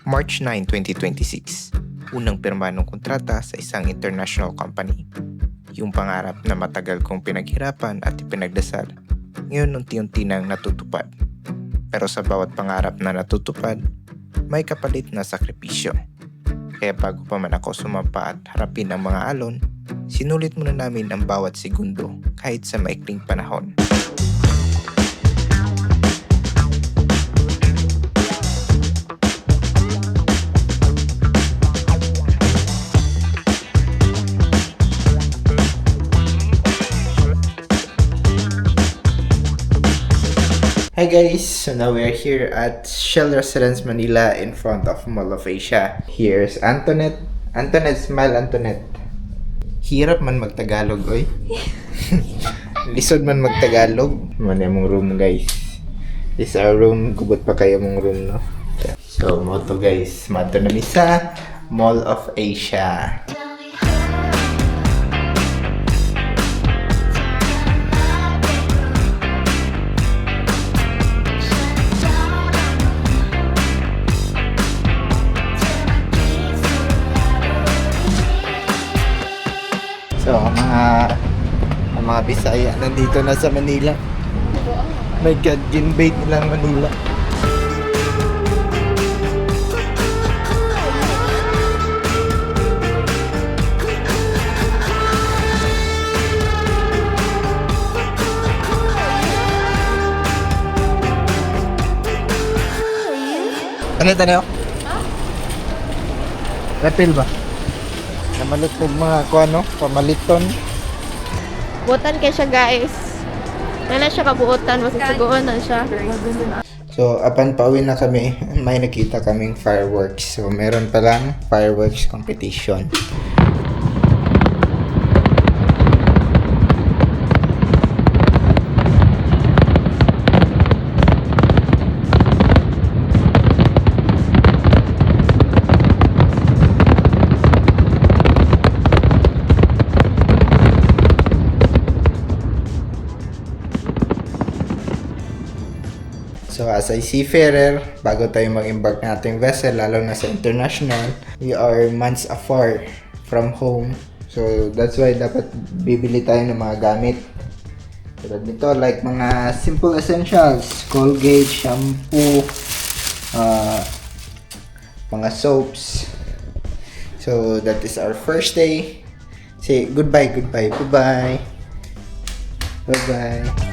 March 9, 2026, unang pirma ng kontrata sa isang international company. Yung pangarap na matagal kong pinaghirapan at ipinagdasal, ngayon unti-unti nang natutupad. Pero sa bawat pangarap na natutupad, may kapalit na sakripisyo. Kaya bago pa man ako sumampa at harapin ang mga alon, sinulit muna namin ang bawat segundo kahit sa maikling panahon. Hi guys! So now we are here at Shell Residence Manila in front of Mall of Asia. Here's Antoinette. Antoinette, smile Antoinette. Hirap man magtagalog, oy. Lisod man magtagalog. Muna mong room guys. This is our room. Gubot pa kayo mong room, no? So, mo to guys. Mato na sa Mall of Asia. So, ang mga Bisaya nandito na sa Manila. My God, ginbait nilang Manila. Ano ito? Refill ba? Namalit po mga kuano, pamaliton. Buotan kay siya guys. Wala siya kabuotan, masasugoon na siya. So, apan pauwi na kami, may nakita kaming fireworks. So, meron palang fireworks competition. So as a seafarer, bago tayo mag-embark ng ating vessel, lalo na sa international, we are months afar from home. So that's why dapat bibili tayo ng mga gamit. Tulad nito, like mga simple essentials, Colgate, shampoo, mga soaps. So that is our first day. Say goodbye, goodbye, goodbye. Bye-bye.